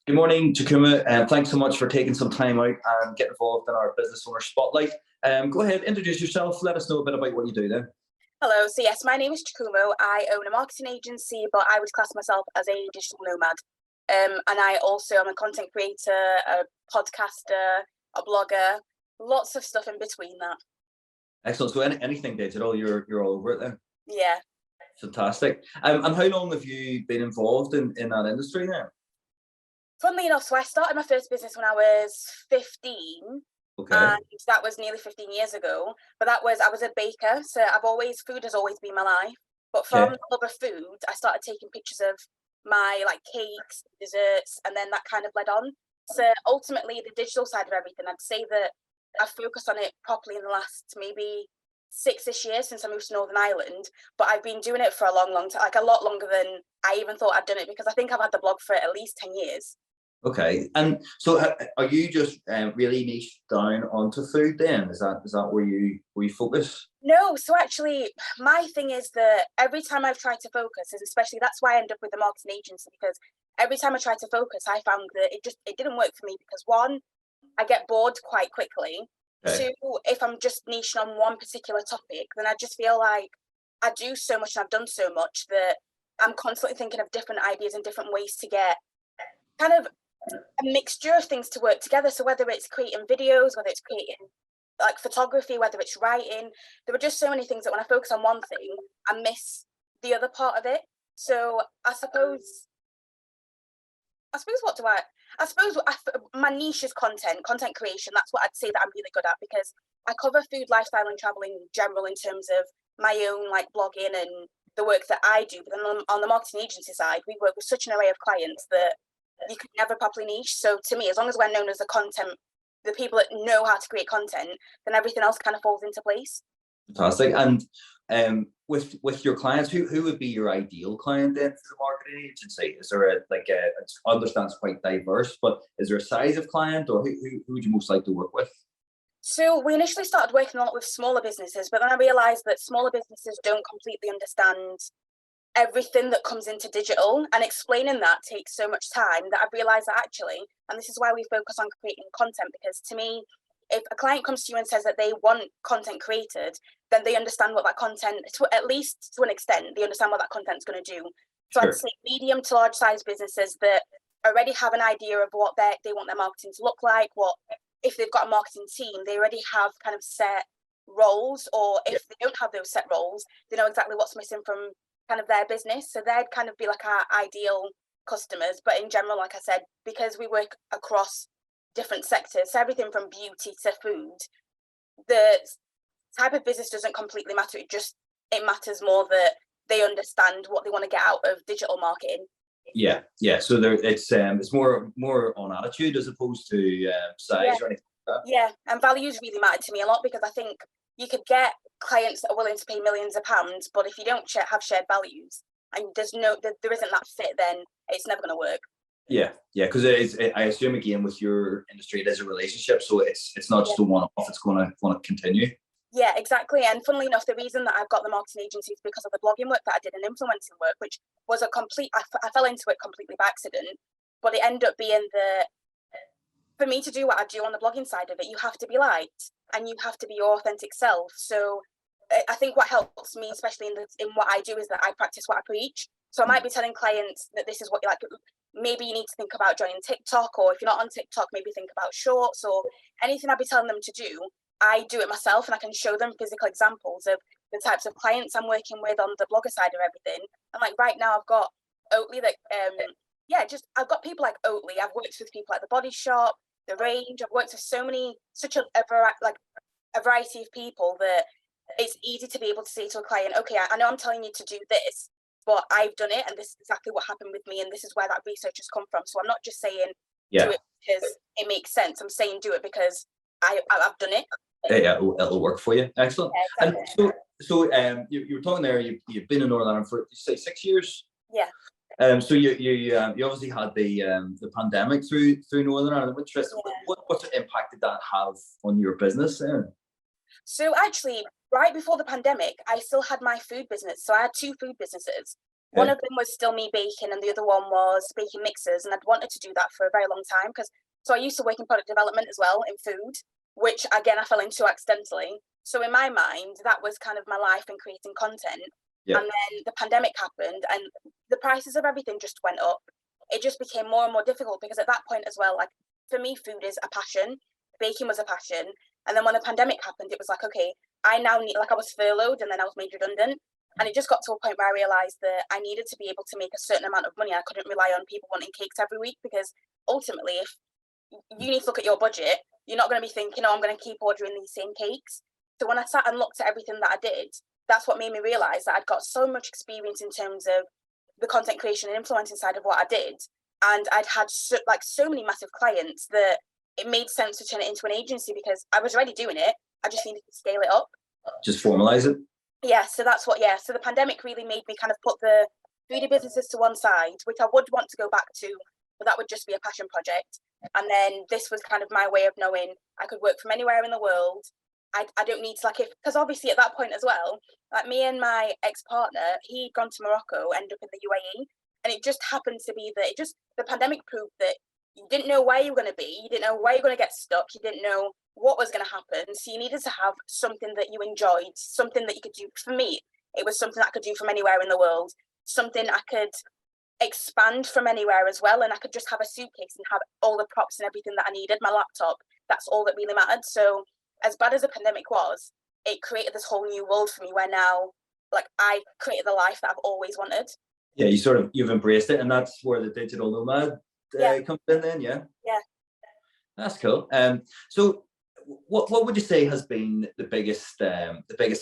Good morning, Chikumo, and thanks so much for taking some time out and getting involved in our business owner spotlight. Go ahead, introduce yourself. Let us know a bit about what you do then. Hello, so yes, my name is Chikumo. I own a marketing agency, but I would class myself as a digital nomad. And I also am a content creator, a podcaster, a blogger, lots of stuff in between that. Excellent. So anything digital, you're all over it then? Yeah. Fantastic. And how long have you been involved in that industry now? Funnily enough, so I started my first business when I was 15. Okay. And that was nearly 15 years ago. But I was a baker, so food has always been my life. But from the love of food, I started taking pictures of my cakes, desserts, and then that kind of led on. So ultimately, the digital side of everything, I'd say that I've focused on it properly in the last maybe 6-ish years since I moved to Northern Ireland. But I've been doing it for a long time, a lot longer than I even thought I'd done it, because I think I've had the blog for at least 10 years. Okay, and so are you just really niched down onto food then? Is that where you focus? No, so actually, my thing is that every time I've tried to focus, and especially that's why I end up with the marketing agency, because every time I tried to focus, I found that it didn't work for me, because one, I get bored quite quickly. Okay. Two, if I'm just niching on one particular topic, then I just feel like I do so much and I've done so much that I'm constantly thinking of different ideas and different ways to get kind of a mixture of things to work together. So whether it's creating videos, whether it's creating photography, whether it's writing, there are just so many things that when I focus on one thing, I miss the other part of it. So I suppose my niche is content creation. That's what I'd say that I'm really good at, because I cover food, lifestyle, and travel in general in terms of my own blogging and the work that I do. But then on the marketing agency side, we work with such an array of clients that you can never properly niche. So to me, as long as we're known as the people that know how to create content, then everything else kind of falls into place. Fantastic. And with your clients, who would be your ideal client then for the marketing agency? Is there I understand it's quite diverse, but is there a size of client, or who would you most like to work with? So we initially started working a lot with smaller businesses, but then I realized that smaller businesses don't completely understand everything that comes into digital, and explaining that takes so much time that I've realized that actually, and this is why we focus on creating content, because to me, if a client comes to you and says that they want content created, then they understand what that content, at least to an extent, they understand what that content's going to do. So Sure. I'd say medium to large size businesses that already have an idea of what they want their marketing to look like, if they've got a marketing team, they already have kind of set roles, or if they don't have those set roles, they know exactly what's missing from kind of their business. So they'd kind of be our ideal customers. But in general, like I said, because we work across different sectors, so everything from beauty to food, the type of business doesn't completely matter. It matters more that they understand what they want to get out of digital marketing. Yeah. So it's more on attitude as opposed to size or anything like that. Yeah, and values really matter to me a lot, because I think you could get clients that are willing to pay millions of pounds, but if you don't have shared values and there isn't that fit, then it's never going to work. Yeah, because I assume again with your industry, it is a relationship, so it's not just a one-off; it's going to continue. Yeah, exactly. And funnily enough, the reason that I've got the marketing agency is because of the blogging work that I did and influencing work, which was I fell into it completely by accident, but it ended up being for me to do what I do on the blogging side of it, you have to be liked and you have to be your authentic self. So I think what helps me, especially in what I do, is that I practice what I preach. So I might be telling clients that this is what you like. Maybe you need to think about joining TikTok, or if you're not on TikTok, maybe think about shorts, or anything I'd be telling them to do. I do it myself, and I can show them physical examples of the types of clients I'm working with on the blogger side of everything. And right now I've got Oatly I've got people like Oatly. I've worked with people like the Body Shop, the Range. I've worked with such a variety of people that it's easy to be able to say to a client, okay, I know I'm telling you to do this, but I've done it, and this is exactly what happened with me, and this is where that research has come from. So I'm not just saying do it because it makes sense. I'm saying do it because I've done it. Yeah, it'll work for you. Excellent. Yeah, exactly. And so you were talking there. You've been in Northern Ireland for, you say, 6 years. Yeah. So you obviously had the pandemic through Northern Ireland. I'm interested. Yeah. What impact did that have on your business then? So actually, right before the pandemic, I still had my food business. So I had 2 food businesses. One of them was still me baking, and the other one was baking mixers, and I'd wanted to do that for a very long time so I used to work in product development as well in food, which again I fell into accidentally. So in my mind, that was kind of my life in creating content. And then the pandemic happened, and the prices of everything just went up. It just became more and more difficult because at that point as well, like for me, food is a passion, baking was a passion. And then when the pandemic happened, it was like, okay, I now need, like I was furloughed and then I was made redundant. And it just got to a point where I realised that I needed to be able to make a certain amount of money. I couldn't rely on people wanting cakes every week, because ultimately, if you need to look at your budget, you're not going to be thinking, oh, I'm going to keep ordering these same cakes. So when I sat and looked at everything that I did, that's what made me realise that I'd got so much experience in terms of the content creation and influencing side of what I did. And I'd had so many massive clients that it made sense to turn it into an agency, because I was already doing it. I just needed to scale it up. Just formalize it. Yeah, so that's what, so the pandemic really made me kind of put the foodie businesses to one side, which I would want to go back to, but that would just be a passion project. And then this was kind of my way of knowing I could work from anywhere in the world. I don't need to, because obviously at that point as well, like me and my ex-partner, he'd gone to Morocco, ended up in the UAE, and it just happened to be that the pandemic proved that you didn't know where you were going to be, you didn't know where you're going to get stuck, you didn't know what was going to happen. So you needed to have something that you enjoyed, something that you could do. For me, it was something I could do from anywhere in the world, something I could expand from anywhere as well, and I could just have a suitcase and have all the props and everything that I needed, my laptop. That's all that really mattered. So as bad as the pandemic was, it created this whole new world for me where now, like, I created the life that I've always wanted. Yeah, you've embraced it, and that's where the digital nomad comes in then. Yeah That's cool. So what would you say has been the biggest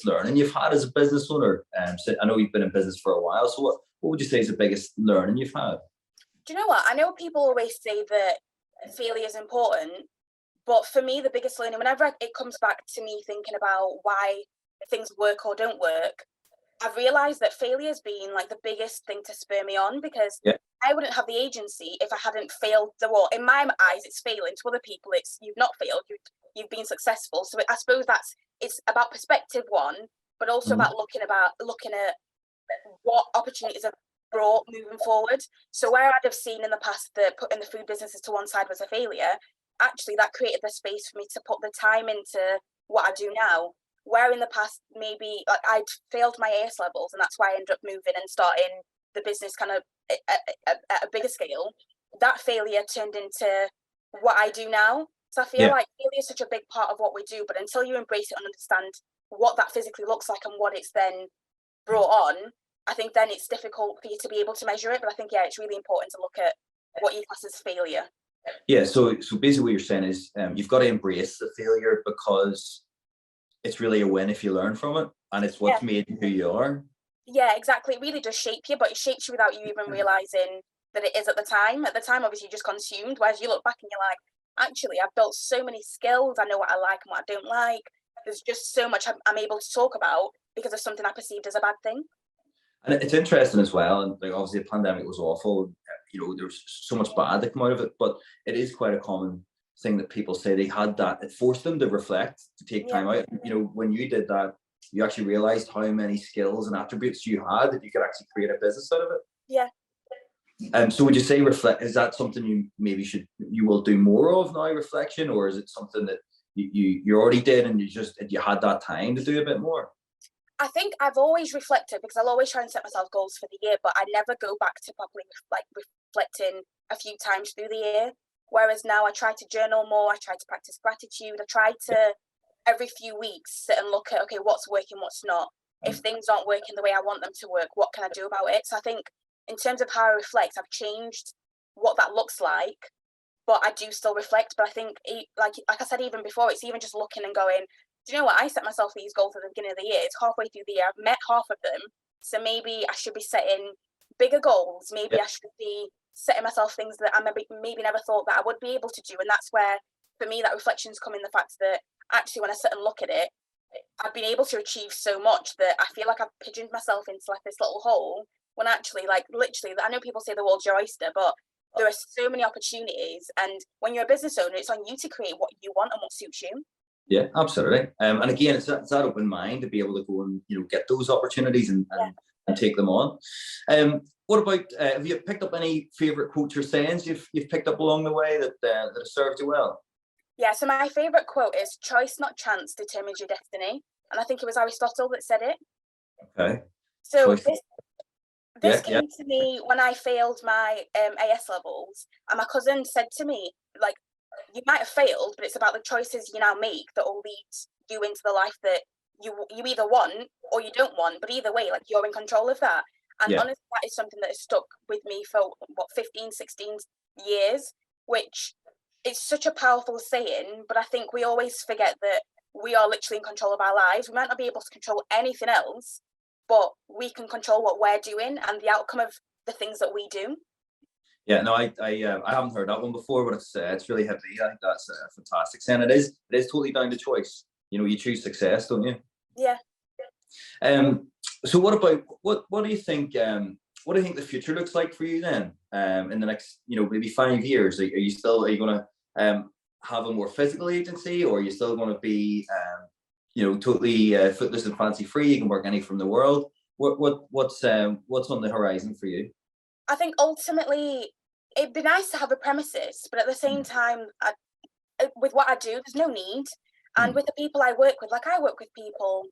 learning you've had as a business owner? So I know you've been in business for a while, so what would you say is the biggest learning you've had? Do you know what? I know people always say that failure is important, but for me, the biggest learning, whenever it comes back to me thinking about why things work or don't work, I've realised that failure has been like the biggest thing to spur me on, because I wouldn't have the agency if I hadn't failed the war. In my eyes, it's failing. To other people, it's you've not failed, you've been successful. So I suppose it's about perspective, one, but also about looking at what opportunities have brought moving forward. So where I'd have seen in the past that putting the food businesses to one side was a failure, actually that created the space for me to put the time into what I do now. Where in the past maybe like I'd failed my AS levels, and that's why I ended up moving and starting the business kind of at a bigger scale. That failure turned into what I do now. So I feel like failure is such a big part of what we do, but until you embrace it and understand what that physically looks like and what it's then brought on, I think then it's difficult for you to be able to measure it. But I think it's really important to look at what you class as failure. Yeah, so basically what you're saying is you've got to embrace the failure, because it's really a win if you learn from it, and it's what's made you who you are. Yeah, exactly. It really does shape you, but it shapes you without you even realising that it is at the time. At the time, obviously, you just consumed, whereas you look back and you're like, actually, I've built so many skills. I know what I like and what I don't like. There's just so much I'm able to talk about because of something I perceived as a bad thing. And it's interesting as well, and like obviously the pandemic was awful, there's so much bad that come out of it, but it is quite a common thing that people say they had that. It forced them to reflect, to take time out. When you did that, you actually realized how many skills and attributes you had that you could actually create a business out of it. Yeah. So would you say is that something you will do more of now, reflection, or is it something that you already did and you had that time to do a bit more? I think I've always reflected, because I'll always try and set myself goals for the year, but I never go back to properly reflecting a few times through the year. Whereas now I try to journal more, I try to practice gratitude, I try to every few weeks sit and look at, okay, what's working, what's not. If things aren't working the way I want them to work, what can I do about it? So I think in terms of how I reflect, I've changed what that looks like, but I do still reflect. But I think, like I said even before, it's even just looking and going, do you know what? I set myself these goals at the beginning of the year. It's halfway through the year. I've met half of them. So maybe I should be setting bigger goals. Maybe I should be setting myself things that I maybe never thought that I would be able to do. And that's where, for me, that reflection's come in the fact that actually when I sit and look at it, I've been able to achieve so much that I feel like I've pigeoned myself into like this little hole, when actually, like, literally, I know people say the world's your oyster, but there are so many opportunities. And when you're a business owner, it's on you to create what you want and what suits you. Yeah, absolutely. And again, it's that open mind to be able to go and get those opportunities and and take them on. What about, have you picked up any favourite quotes or sayings you've picked up along the way that have served you well? Yeah, so my favourite quote is, "Choice, not chance, determines your destiny." And I think it was Aristotle that said it. Okay. So Choice. this came to me when I failed my AS levels, and my cousin said to me, like, you might have failed, but it's about the choices you now make that will lead you into the life that you either want or you don't want. But either way, like, you're in control of that. And honestly, that is something that has stuck with me for, 15, 16 years, which is such a powerful saying. But I think we always forget that we are literally in control of our lives. We might not be able to control anything else, but we can control what we're doing and the outcome of the things that we do. Yeah, no, I haven't heard that one before, but it's really hit me. I think that's a fantastic saying. It is totally down to choice. You know, you choose success, don't you? Yeah. So what about what do you think? What do you think the future looks like for you then? In the next, maybe 5 years, are you going to have a more physical agency, or are you still going to be totally footless and fancy free? You can work any from the world. What's on the horizon for you? I think ultimately it'd be nice to have a premises, but at the same time, with what I do, there's no need. And with the people I work with, like, I work with people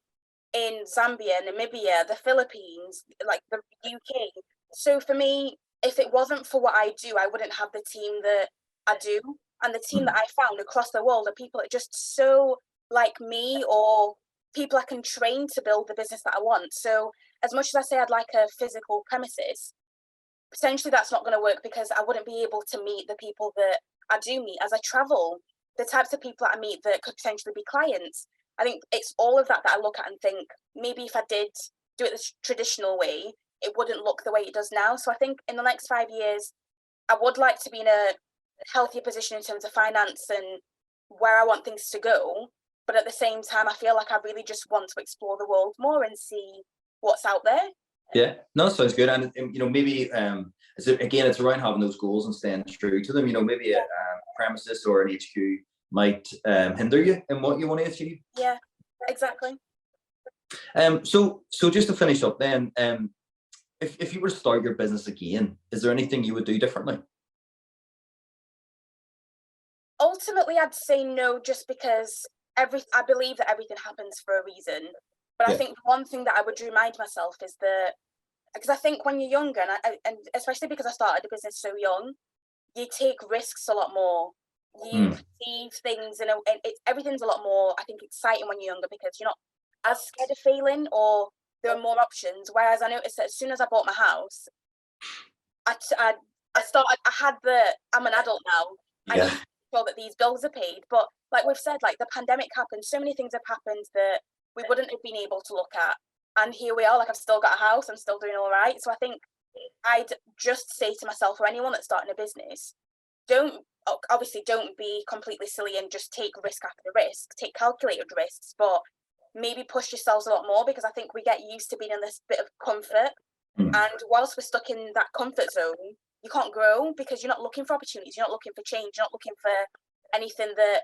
in Zambia, Namibia, the Philippines, like the UK. So for me, if it wasn't for what I do, I wouldn't have the team that I do. And the team that I found across the world are people that are just so like me, or people I can train to build the business that I want. So as much as I say I'd like a physical premises, potentially that's not going to work, because I wouldn't be able to meet the people that I do meet as I travel, the types of people that I meet that could potentially be clients. I think it's all of that I look at and think, maybe if I did do it the traditional way, it wouldn't look the way it does now. So I think in the next 5 years, I would like to be in a healthier position in terms of finance and where I want things to go. But at the same time, I feel like I really just want to explore the world more and see what's out there. Yeah, no, sounds good. And maybe it's around having those goals and staying true to them. Maybe a premises or an HQ might hinder you in what you want to achieve. Yeah, exactly. So just to finish up then, if you were to start your business again, is there anything you would do differently? Ultimately, I'd say no, just because I believe that everything happens for a reason. But I think one thing that I would remind myself is that, because I think when you're younger, and especially because I started a business so young, you take risks a lot more. You perceive things, and everything's a lot more, I think, exciting when you're younger, because you're not as scared of failing, or there are more options. Whereas I noticed that as soon as I bought my house, I'm an adult now. I need to make sure that these bills are paid. But like we've said, like, the pandemic happened, so many things have happened that we wouldn't have been able to look at. And here we are, like, I've still got a house, I'm still doing all right. So I think I'd just say to myself, or anyone that's starting a business, don't be completely silly and just take risk after risk. Take calculated risks, but maybe push yourselves a lot more, because I think we get used to being in this bit of comfort. And whilst we're stuck in that comfort zone, you can't grow, because you're not looking for opportunities, you're not looking for change, you're not looking for anything that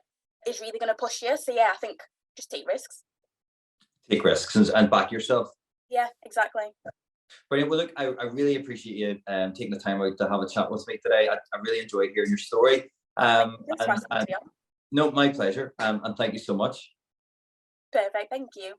is really going to push you. So yeah, I think just take risks. Take risks and back yourself. Yeah, exactly. Brilliant. Well, look, I really appreciate you taking the time out to have a chat with me today. I really enjoyed hearing your story. No, my pleasure. And thank you so much. Perfect. Thank you.